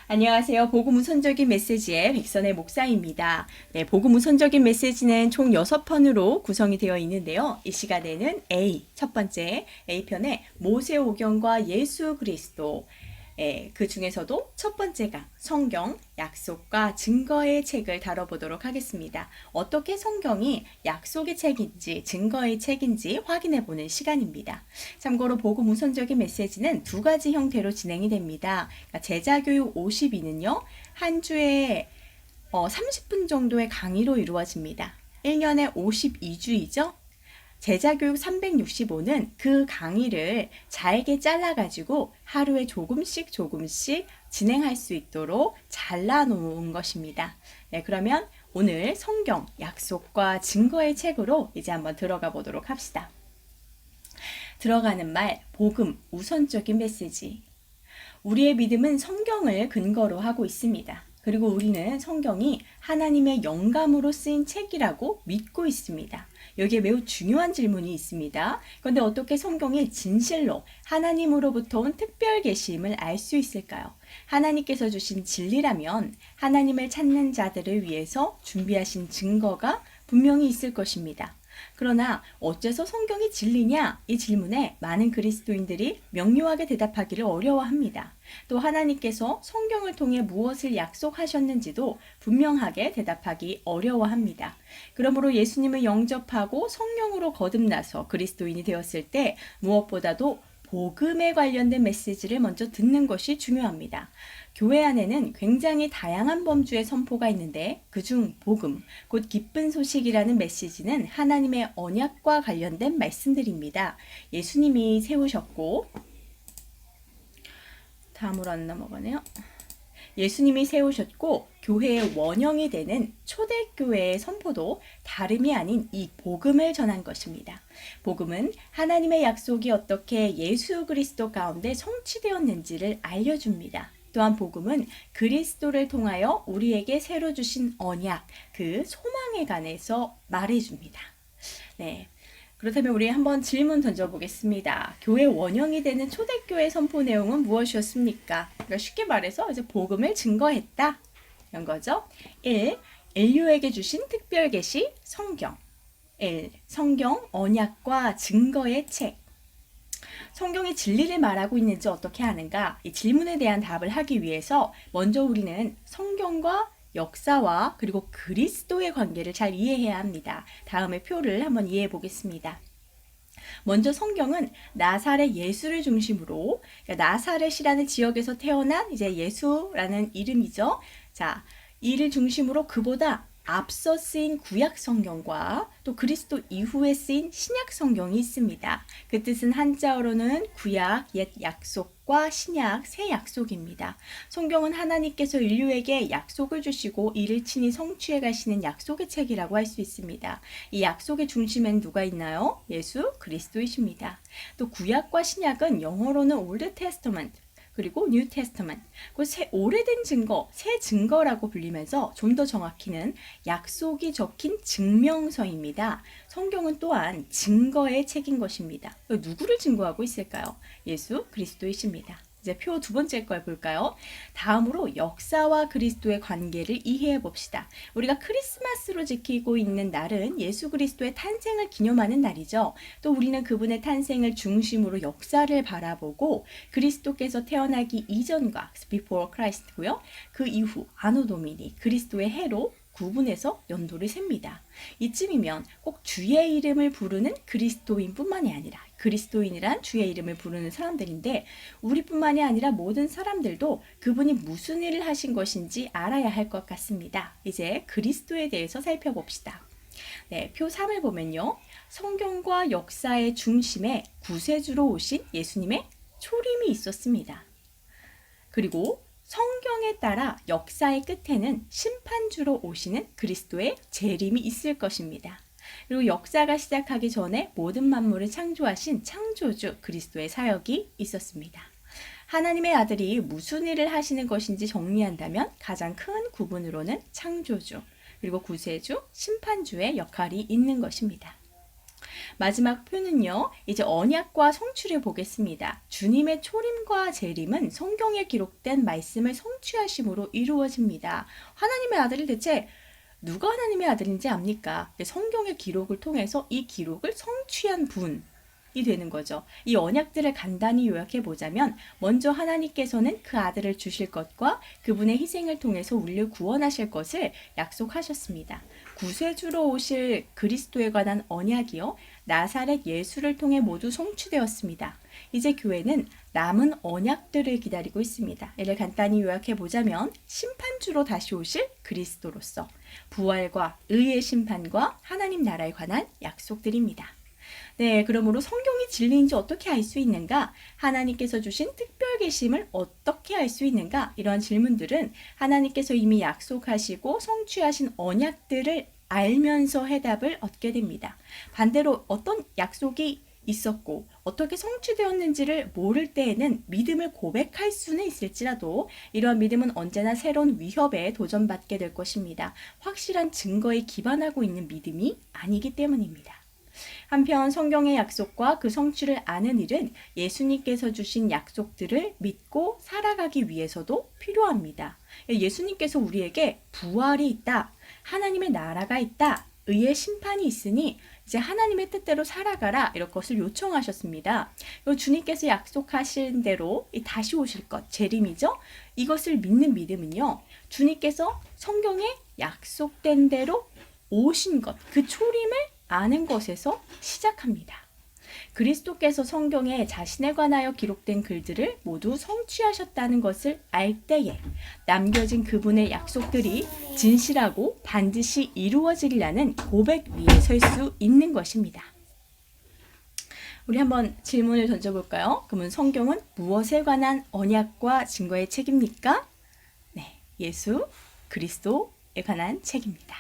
안녕하세요. 복음 우선적인 메시지의 백선의 목사입니다. 네, 복음 우선적인 메시지는 총 6편으로 구성이 되어 있는데요. 이 시간에는 첫 번째 A편의 모세오경과 예수 그리스도, 그 중에서도 첫 번째가 성경, 약속과 증거의 책을 다뤄보도록 하겠습니다. 어떻게 성경이 약속의 책인지 증거의 책인지 확인해보는 시간입니다. 참고로 복음 우선적인 메시지는 두 가지 형태로 진행이 됩니다. 그러니까 제자교육 52는요. 한 주에 30분 정도의 강의로 이루어집니다. 1년에 52주이죠. 제자교육 365는 그 강의를 잘게 잘라가지고 하루에 조금씩 진행할 수 있도록 잘라놓은 것입니다. 네, 그러면 오늘 성경, 약속과 증거의 책으로 이제 한번 들어가 보도록 합시다. 들어가는 말, 복음, 우선적인 메시지. 우리의 믿음은 성경을 근거로 하고 있습니다. 그리고 우리는 성경이 하나님의 영감으로 쓰인 책이라고 믿고 있습니다. 여기에 매우 중요한 질문이 있습니다. 그런데 어떻게 성경이 진실로 하나님으로부터 온 특별 계시임을 알 수 있을까요? 하나님께서 주신 진리라면 하나님을 찾는 자들을 위해서 준비하신 증거가 분명히 있을 것입니다. 그러나 어째서 성경이 진리냐? 이 질문에 많은 그리스도인들이 명료하게 대답하기를 어려워합니다. 또 하나님께서 성경을 통해 무엇을 약속하셨는지도 분명하게 대답하기 어려워합니다. 그러므로 예수님을 영접하고 성령으로 거듭나서 그리스도인이 되었을 때 무엇보다도 복음에 관련된 메시지를 먼저 듣는 것이 중요합니다. 교회 안에는 굉장히 다양한 범주의 선포가 있는데 그중 복음, 곧 기쁜 소식이라는 메시지는 하나님의 언약과 관련된 말씀들입니다. 예수님이 세우셨고, 다음으로 안 넘어가네요. 예수님이 세우셨고 교회의 원형이 되는 초대교회의 선포도 다름이 아닌 이 복음을 전한 것입니다. 복음은 하나님의 약속이 어떻게 예수 그리스도 가운데 성취되었는지를 알려줍니다. 또한 복음은 그리스도를 통하여 우리에게 새로 주신 언약, 그 소망에 관해서 말해줍니다. 네. 그렇다면 우리 한번 질문 던져보겠습니다. 교회 원형이 되는 초대교회 선포 내용은 무엇이었습니까? 그러니까 쉽게 말해서 이제 복음을 증거했다. 이런 거죠. 1. 인류에게 주신 특별 계시 성경. 1. 성경 언약과 증거의 책. 성경이 진리를 말하고 있는지 어떻게 아는가? 이 질문에 대한 답을 하기 위해서 먼저 우리는 성경과 역사와 그리고 그리스도의 관계를 잘 이해해야 합니다. 다음에 표를 한번 이해해 보겠습니다. 먼저 성경은 나사렛 예수를 중심으로, 그러니까 나사렛이라는 지역에서 태어난 이제 예수라는 이름이죠. 자, 이를 중심으로 그보다 앞서 쓰인 구약 성경과 또 그리스도 이후에 쓰인 신약 성경이 있습니다. 그 뜻은 한자어로는 구약, 옛 약속과 신약, 새 약속입니다. 성경은 하나님께서 인류에게 약속을 주시고 이를 친히 성취해 가시는 약속의 책이라고 할 수 있습니다. 이 약속의 중심엔 누가 있나요? 예수 그리스도이십니다. 또 구약과 신약은 영어로는 Old Testament, 그리고 뉴 테스터먼트, 그 오래된 증거, 새 증거라고 불리면서 좀 더 정확히는 약속이 적힌 증명서입니다. 성경은 또한 증거의 책인 것입니다. 누구를 증거하고 있을까요? 예수 그리스도이십니다. 이제 표 두 번째 걸 볼까요? 다음으로 역사와 그리스도의 관계를 이해해 봅시다. 우리가 크리스마스로 지키고 있는 날은 예수 그리스도의 탄생을 기념하는 날이죠. 또 우리는 그분의 탄생을 중심으로 역사를 바라보고 그리스도께서 태어나기 이전과 before Christ고요. 그 이후 아노 도미니 그리스도의 해로 구분해서 연도를 셉니다. 이쯤이면 꼭 주의 이름을 부르는 그리스도인뿐만이 아니라 그리스도인이란 주의 이름을 부르는 사람들인데 우리뿐만이 아니라 모든 사람들도 그분이 무슨 일을 하신 것인지 알아야 할 것 같습니다. 이제 그리스도에 대해서 살펴봅시다. 네, 표 3을 보면요. 성경과 역사의 중심에 구세주로 오신 예수님의 초림이 있었습니다. 그리고 성경에 따라 역사의 끝에는 심판주로 오시는 그리스도의 재림이 있을 것입니다. 그리고 역사가 시작하기 전에 모든 만물을 창조하신 창조주 그리스도의 사역이 있었습니다. 하나님의 아들이 무슨 일을 하시는 것인지 정리한다면 가장 큰 구분으로는 창조주, 그리고 구세주, 심판주의 역할이 있는 것입니다. 마지막 표는요, 이제 언약과 성취를 보겠습니다. 주님의 초림과 재림은 성경에 기록된 말씀을 성취하심으로 이루어집니다. 하나님의 아들이 대체 누가 하나님의 아들인지 압니까? 성경의 기록을 통해서 이 기록을 성취한 분이 되는 거죠. 이 언약들을 간단히 요약해 보자면, 먼저 하나님께서는 그 아들을 주실 것과 그분의 희생을 통해서 우리를 구원하실 것을 약속하셨습니다. 구세주로 오실 그리스도에 관한 언약이요, 나사렛 예수를 통해 모두 성취되었습니다. 이제 교회는 남은 언약들을 기다리고 있습니다. 이를 간단히 요약해 보자면, 심판주로 다시 오실 그리스도로서 부활과 의의 심판과 하나님 나라에 관한 약속들입니다. 네, 그러므로 성경이 진리인지 어떻게 알 수 있는가? 하나님께서 주신 특별 계심을 어떻게 알 수 있는가? 이러한 질문들은 하나님께서 이미 약속하시고 성취하신 언약들을 알면서 해답을 얻게 됩니다. 반대로 어떤 약속이 있었고 어떻게 성취되었는지를 모를 때에는 믿음을 고백할 수는 있을지라도 이러한 믿음은 언제나 새로운 위협에 도전받게 될 것입니다. 확실한 증거에 기반하고 있는 믿음이 아니기 때문입니다. 한편 성경의 약속과 그 성취를 아는 일은 예수님께서 주신 약속들을 믿고 살아가기 위해서도 필요합니다. 예수님께서 우리에게 부활이 있다, 하나님의 나라가 있다, 의의 심판이 있으니 이제 하나님의 뜻대로 살아가라, 이런 것을 요청하셨습니다. 주님께서 약속하신 대로 다시 오실 것, 재림이죠. 이것을 믿는 믿음은요, 주님께서 성경에 약속된 대로 오신 것, 그 초림을 아는 것에서 시작합니다. 그리스도께서 성경에 자신에 관하여 기록된 글들을 모두 성취하셨다는 것을 알 때에 남겨진 그분의 약속들이 진실하고 반드시 이루어지리라는 고백 위에 설 수 있는 것입니다. 우리 한번 질문을 던져볼까요? 그러면 성경은 무엇에 관한 언약과 증거의 책입니까? 네, 예수 그리스도에 관한 책입니다.